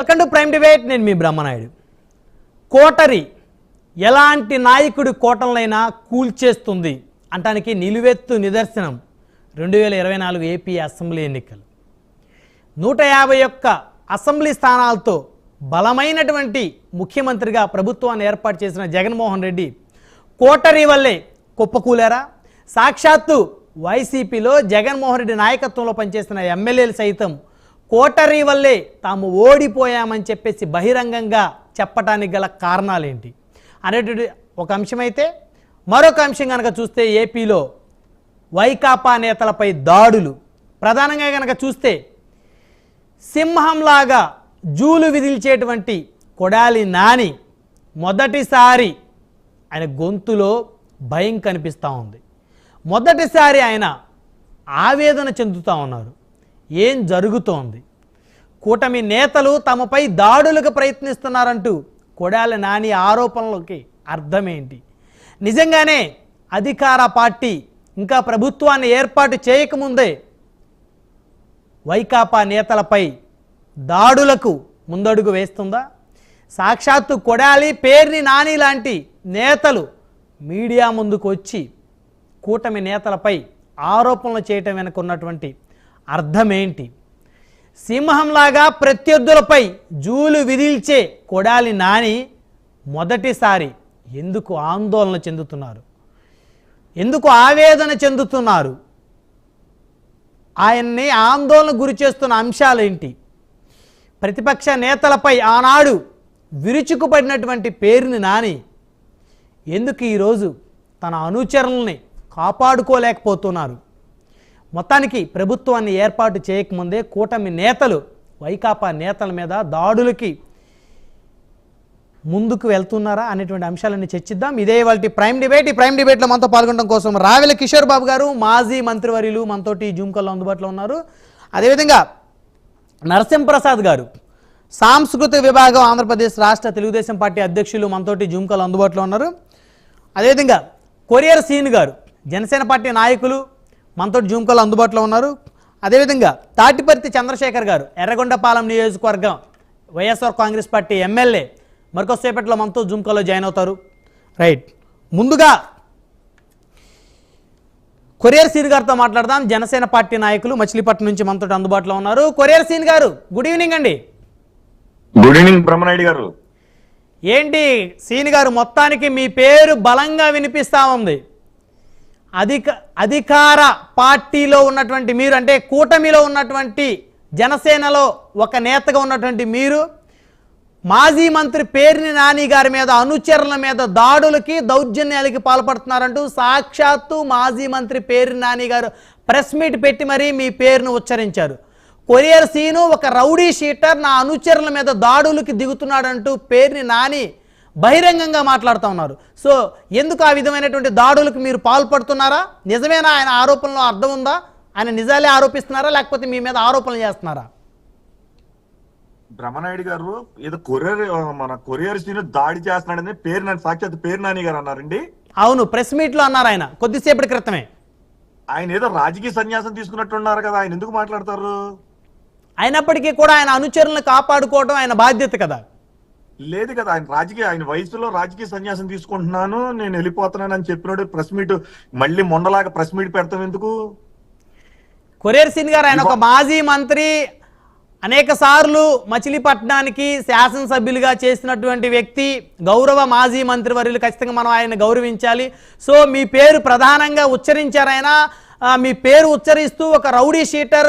Welcome to prime debate. నేను మీ Brahmanaidu. Coterie ఎలాంటి నాయకుడి కోటలైనా కూల్చేస్తుంది అంటానికి నిలువెత్తు నిదర్శనం 2024 ఏపీ అసెంబ్లీ ఎన్నికలు. 151 అసెంబ్లీ స్థానాలతో బలమైనటువంటి ముఖ్యమంత్రిగా ప్రభుత్వాన్ని ఏర్పాటు చేసిన జగన్మోహన్ రెడ్డి కోటరి వల్లే కుప్పకూలారా? సాక్షాత్తు వైసీపీలో జగన్మోహన్ రెడ్డి నాయకత్వంలో పనిచేసిన ఎమ్మెల్యేలు సైతం కోటరి వల్లే తాము ఓడిపోయామని చెప్పేసి బహిరంగంగా చెప్పడానికి గల కారణాలేంటి అనేటువంటి ఒక అంశమైతే, మరొక అంశం కనుక చూస్తే ఏపీలో వైకాపా నేతలపై దాడులు. ప్రధానంగా కనుక చూస్తే సింహంలాగా జూలు విదిల్చేటువంటి కొడాలి నాని మొదటిసారి ఆయన గొంతులో భయం కనిపిస్తూ ఉంది. మొదటిసారి ఆయన ఆవేదన చెందుతూ ఉన్నారు. ఏం జరుగుతోంది? కూటమి నేతలు తమపై దాడులకు ప్రయత్నిస్తున్నారంటూ కొడాలి నాని ఆరోపణలకి అర్థమేంటి? నిజంగానే అధికార పార్టీ ఇంకా ప్రభుత్వాన్ని ఏర్పాటు చేయకముందే వైకాపా నేతలపై దాడులకు ముందడుగు వేస్తుందా? సాక్షాత్తు కొడాలి, పేర్ని నాని లాంటి నేతలు మీడియా ముందుకు వచ్చి కూటమి నేతలపై ఆరోపణలు చేయటం వెనుక ఉన్నటువంటి అర్థమేంటి? సింహంలాగా ప్రత్యర్థులపై జూలు విదిల్చే కొడాలి నాని మొదటిసారి ఎందుకు ఆందోళన చెందుతున్నారు? ఎందుకు ఆవేదన చెందుతున్నారు? ఆయన్ని ఆందోళన గురి చేస్తున్న అంశాలేంటి? ప్రతిపక్ష నేతలపై ఆనాడు విరుచుకుపడినటువంటి పేరుని నాని ఎందుకు ఈరోజు తన అనుచరుల్ని కాపాడుకోలేకపోతున్నారు? మొత్తానికి ప్రభుత్వాన్ని ఏర్పాటు చేయకముందే కూటమి నేతలు వైకాపా నేతల మీద దాడులకి ముందుకు వెళ్తున్నారా అనేటువంటి అంశాలన్నీ చర్చిద్దాం. ఇదే వాళ్ళ ప్రైమ్ డిబేట్. ఈ ప్రైమ్ డిబేట్లో మనతో పాల్గొనడం కోసం రావెల కిషోర్ బాబు గారు, మాజీ మంత్రివర్యులు, మనతోటి జూమ్ కాల్లో అందుబాటులో ఉన్నారు. అదేవిధంగా నరసింహప్రసాద్ గారు, సాంస్కృతిక విభాగం, ఆంధ్రప్రదేశ్ రాష్ట్ర తెలుగుదేశం పార్టీ అధ్యక్షులు, మనతోటి జూమ్ కాల్లో అందుబాటులో ఉన్నారు. అదేవిధంగా కొరియర్ సీన్ గారు, జనసేన పార్టీ నాయకులు, మనతో జూమ్ కాల్లో అందుబాటులో ఉన్నారు. అదేవిధంగా తాటిపర్తి చంద్రశేఖర్ గారు, ఎర్రగొండపాలెం నియోజకవర్గం వైఎస్ఆర్ కాంగ్రెస్ పార్టీ ఎమ్మెల్యే, మరికొద్దిసేపట్లో మనతో జూమ్ కాల్లో జాయిన్ అవుతారు. రైట్, ముందుగా కొరియర్ సీన్ గారితో మాట్లాడదాం. జనసేన పార్టీ నాయకులు మచిలీపట్నం నుంచి మనతో అందుబాటులో ఉన్నారు. కొరియర్ సీన్ గారు, గుడ్ ఈవినింగ్ అండి. గుడ్ ఈవినింగ్ బ్రహ్మనాయుడు గారు. ఏంటి సీన్ గారు, మొత్తానికి మీ పేరు బలంగా వినిపిస్తూ ఉంది. అధికార పార్టీలో ఉన్నటువంటి మీరు, అంటే కూటమిలో ఉన్నటువంటి జనసేనలో ఒక నేతగా ఉన్నటువంటి మీరు, మాజీ మంత్రి పేర్ని నాని గారి మీద, అనుచరుల మీద దాడులకి, దౌర్జన్యాలకి పాల్పడుతున్నారంటూ సాక్షాత్తు మాజీ మంత్రి పేర్ని నాని గారు ప్రెస్ మీట్ పెట్టి మరీ మీ పేరును ఉచ్చరించారు. కొరియర్ సీను ఒక రౌడీ షీటర్, నా అనుచరుల మీద దాడులకి దిగుతున్నాడంటూ పేర్ని నాని బహిరంగంగా మాట్లాడుతూ ఉన్నారు. సో ఎందుకు ఆ విధమైనటువంటి దాడులకు మీరు పాల్పడుతున్నారా? నిజమేనా ఆయన ఆరోపణలో అర్థం ఉందా? ఆయన నిజాలే ఆరోపిస్తున్నారా, లేకపోతే మీ మీద ఆరోపణలు చేస్తున్నారా? బ్రహ్మనాయుడు గారు, ఏదో కొరియర్ సీన్ దాడి చేస్తున్నాడని సాక్షాత్ పేరు నాని గారు అన్నారండి. అవును, ప్రెస్ మీట్ లో అన్నారు ఆయన కొద్దిసేపటి క్రితమే. ఆయన ఏదో రాజకీయ సన్యాసం తీసుకున్నట్టున్నారు కదా, ఆయన ఎందుకు మాట్లాడతారు? అయినప్పటికీ కూడా ఆయన అనుచరులను కాపాడుకోవడం ఆయన బాధ్యత కదా. లేదు కదా, ఆయన వయసులో రాజకీయ సన్యాసం తీసుకుంటున్నాను, నేను వెళ్ళిపోతున్నాను అని చెప్పినప్పుడు ప్రెస్ మీట్ మళ్ళీ మొన్నలాగా ప్రెస్ మీట్ పెడతాం ఎందుకు? కొరియర్ సీన్ గారు, ఆయన ఒక మాజీ మంత్రి, అనేక సార్లు మచిలీపట్నానికి శాసనసభ్యులుగా చేసినటువంటి వ్యక్తి, గౌరవ మాజీ మంత్రి వర్యులు, ఖచ్చితంగా మనం ఆయన గౌరవించాలి. సో మీ పేరు ప్రధానంగా ఉచ్చరించారు ఆయన. మీ పేరు ఉచ్చరిస్తూ ఒక రౌడీ షీటర్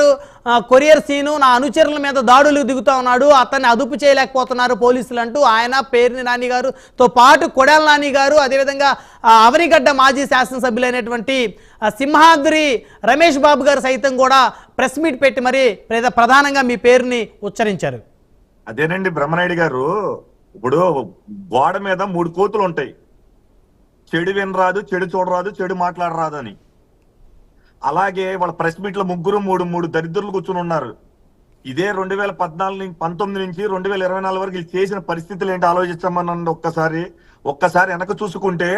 కొరియర్ సీను నా అనుచరుల మీద దాడులు దిగుతూ ఉన్నాడు, అతన్ని అదుపు చేయలేకపోతున్నారు పోలీసులు అంటూ ఆయన, పేర్ని నాని గారుతో పాటు కొడాలి నాని గారు, అదేవిధంగా అవనిగడ్డ మాజీ శాసనసభ్యులైనటువంటి సింహాద్రి రమేష్ బాబు గారు సైతం కూడా ప్రెస్ మీట్ పెట్టి మరి ప్రధానంగా మీ పేరుని ఉచ్చరించారు. అదేనండి బ్రహ్మనాయుడు గారు, ఇప్పుడు గోడ మీద 3 కోతులు ఉంటాయి. చెడు వినరాదు, చెడు చూడరాదు, చెడు మాట్లాడరాదు అని. అలాగే వాళ్ళ ప్రెస్ మీట్ లో మూడు దరిద్రులు కూర్చుని ఉన్నారు. ఇదే 2019 నుంచి 2024 వరకు వీళ్ళు చేసిన పరిస్థితులు ఏంటి ఆలోచించమనండి. ఒక్కసారి వెనక చూసుకుంటే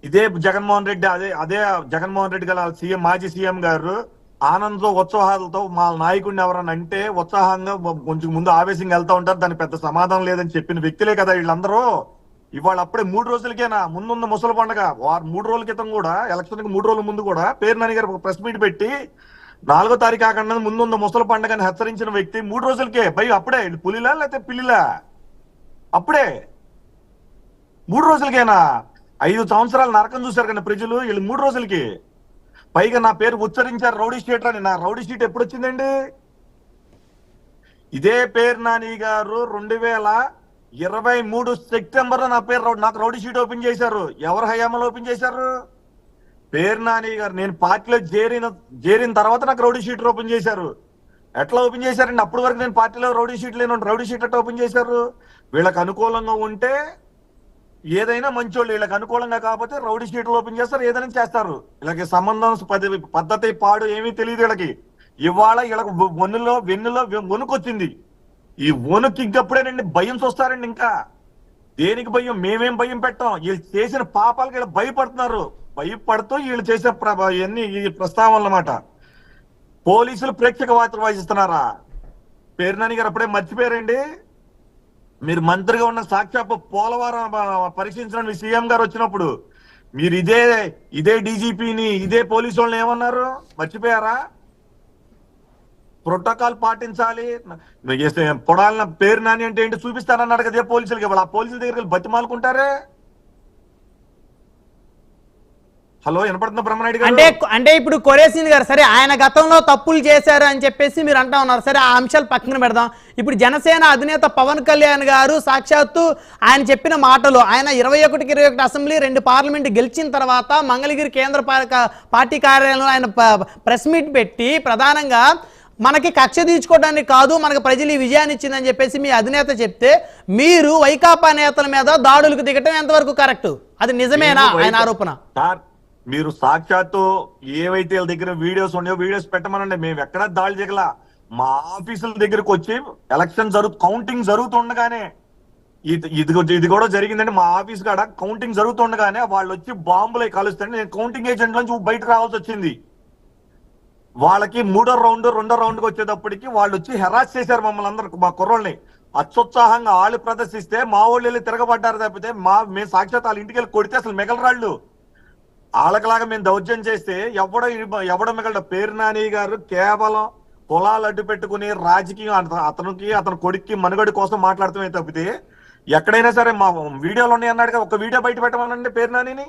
ఇదే జగన్మోహన్ రెడ్డి, అదే జగన్మోహన్ రెడ్డి గల సీఎం, మాజీ సీఎం గారు ఆనందంతో ఉత్సాహాలతో మా నాయకుడిని ఎవరన్నా అంటే ఉత్సాహంగా కొంచెం ముందు ఆవేశంగా వెళ్తా ఉంటారు. దానికి పెద్ద సమాధానం లేదని చెప్పిన వ్యక్తులే కదా వీళ్ళందరూ. ఇవాళ అప్పుడే 3 రోజులకేనా ముందున్న ముసలి పండుగ 3 రోజుల క్రితం కూడా ఎలక్షన్ కి 3 రోజుల ముందు కూడా పేరు నాని గారు ఒక ప్రెస్ మీట్ పెట్టి 4వ తారీఖు కాకుండా ముందున్న ముసలి పండుగని హెచ్చరించిన వ్యక్తి 3 రోజులకే అప్పుడే పులిలా లేకపోతే పిల్లిలా అప్పుడే 3 రోజులకేనా 5 సంవత్సరాలు నరకం చూశారు కదా ప్రజలు వీళ్ళు 3 రోజులకి. పైగా నా పేరు ఉచ్చరించారు రౌడీ షీటర్ అని. నా రౌడీ షీట్ ఎప్పుడు వచ్చిందండి? ఇదే పేరు నాని గారు 2023 సెప్టెంబర్ లో నాకు రౌడీ షీట్ ఓపెన్ చేశారు. ఎవరు హయాంలో ఓపెన్ చేశారు? పేరు నాని గారు. నేను పార్టీలో చేరిన తర్వాత నాకు రౌడీ షీట్ ఓపెన్ చేశారు. ఎట్లా ఓపెన్ చేశారండి? అప్పటి వరకు నేను పార్టీలో రౌడీ షీట్ లేను. రౌడీ షీట్ ఎట్లా ఓపెన్ చేశారు? వీళ్ళకి అనుకూలంగా ఉంటే ఏదైనా మంచోళ్ళు, వీళ్ళకి అనుకూలంగా కాకపోతే రౌడీ షీట్లు ఓపెన్ చేస్తారు, ఏదైనా చేస్తారు. వీళ్ళకి సంబంధం పద్ధతి పాడు ఏమీ తెలియదు వీళ్ళకి. ఇవాళ వీళ్ళకి వెన్నులో వణుకొచ్చింది. ఈ వణుకు ఇంకప్పుడేనండి భయం చూస్తారండి. ఇంకా దేనికి భయం? మేమేం భయం పెట్టాం. వీళ్ళు చేసిన పాపాలకి వీళ్ళు భయపడుతున్నారు. భయపడుతూ వీళ్ళు చేసే ఈ ప్రస్తావనలు అన్నమాట. పోలీసులు ప్రేక్షక పాత్ర వహిస్తున్నారా? పేరు నాని గారు అప్పుడే మర్చిపోయారండి. మీరు మంత్రిగా ఉన్న సాక్షాత్ పోలవరం పరీక్షించడానికి మీ సీఎం గారు వచ్చినప్పుడు మీరు ఇదే డీజీపీని ఇదే పోలీసు వాళ్ళని ఏమన్నారు? మర్చిపోయారా? ప్రోటోకాల్ పాటించాలి, పొడాలిన పేరు నాని అంటే ఏంటి చూపిస్తానన్నాడు కదా పోలీసులకి. వాళ్ళు ఆ పోలీసుల దగ్గరికి బతిమాలుకుంటారే. హలో, వినపడుతున్నా బ్రహ్మనాయుడు గారు? అంటే ఇప్పుడు కొరేసిన్ గారు సరే ఆయన గతంలో తప్పులు చేశారు అని చెప్పేసి మీరు అంటా ఉన్నారు. సరే ఆ అంశాలు పక్కన పెడదాం. ఇప్పుడు జనసేన అధినేత పవన్ కళ్యాణ్ గారు సాక్షాత్తు ఆయన చెప్పిన మాటలు, ఆయన 21కి 21 అసెంబ్లీ 2 పార్లమెంట్ గెలిచిన తర్వాత మంగళగిరి కేంద్ర పార్టీ కార్యాలయంలో ఆయన ప్రెస్ మీట్ పెట్టి ప్రధానంగా మనకి కక్ష తీర్చుకోవడానికి కాదు, మనకు ప్రజలు ఈ విజయాన్ని ఇచ్చిందని చెప్పేసి మీ అధినేత చెప్తే మీరు వైకాపా నేతల మీద దాడులకు దిగటం ఎంతవరకు కరెక్ట్? అది నిజమేనా ఆయన ఆరోపణ? మీరు సాక్షాత్తు ఏవైతే వీళ్ళ దగ్గర వీడియోస్ ఉన్నాయో వీడియోస్ పెట్టమనండి. మేము ఎక్కడా దాడి దిగలా. మా ఆఫీసుల దగ్గరకు వచ్చి ఎలక్షన్ కౌంటింగ్ జరుగుతుండగానే ఇది కూడా జరిగిందండి. మా ఆఫీస్ కాడ కౌంటింగ్ జరుగుతుండగానే వాళ్ళు వచ్చి బాంబులు కలుస్తుంటే నేను కౌంటింగ్ ఏజెంట్ నుంచి బయటకు రావాల్సి వచ్చింది. వాళ్ళకి 3వ రౌండ్ 2వ రౌండ్కి వచ్చేటప్పటికి వాళ్ళు వచ్చి హెరాస్ చేశారు మమ్మల్ని అందరు, మా కుర్రోళ్ళని. అత్యుత్సాహంగా వాళ్ళు ప్రదర్శిస్తే మా వాళ్ళు వెళ్ళి తిరగబడ్డారు తప్పితే మేము సాక్షాత్ వాళ్ళ ఇంటికి వెళ్ళి కొడితే అసలు మిగలరాళ్ళు. వాళ్ళకిలాగా మేము దౌర్జన్యం చేస్తే ఎవడ మిగలడు. పేరు నాని గారు కేవలం పొలాలు అడ్డు పెట్టుకుని రాజకీయం అతని కొడుక్కి మనుగడి కోసం మాట్లాడటమే తప్పితే ఎక్కడైనా సరే మా వీడియోలు ఉన్నాయి అన్నాడుగా, ఒక వీడియో బయట పెట్టమనండి పేరు నానిని.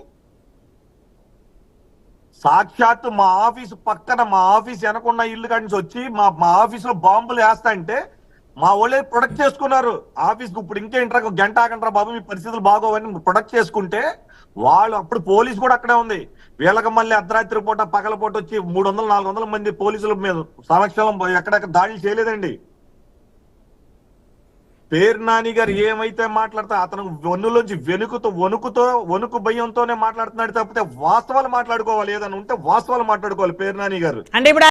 సాక్షాత్తు మా ఆఫీసు పక్కన మా ఆఫీస్ వెనకున్న ఇల్లు కాడి నుంచి వచ్చి మా ఆఫీసులో బాంబులు వేస్తా అంటే మా వాళ్ళే ప్రొడక్ట్ చేసుకున్నారు ఆఫీస్కి. ఇప్పుడు ఇంకేంట్రా గంట ఆగంటారా బాబు మీ పరిస్థితులు బాగోవని ప్రొడక్ట్ చేసుకుంటే వాళ్ళు అప్పుడు పోలీసు కూడా అక్కడే ఉంది. వీళ్ళకి మళ్ళీ అర్ధరాత్రి పూట పగల పూట వచ్చి 300-400 మంది పోలీసుల మీద సమక్షంలో ఎక్కడెక్కడ దాడులు చేయలేదండి. పేరు నాని గారు ఏమైతే మాట్లాడతా అతను వన్నులోంచి వణుకు భయంతోనే మాట్లాడుతున్నాడు తప్పితే వాస్తవాలు మాట్లాడుకోవాలి. ఏదైనా ఉంటే వాస్తవాలు మాట్లాడుకోవాలి పేరు నాని గారు. అంటే ఇప్పుడు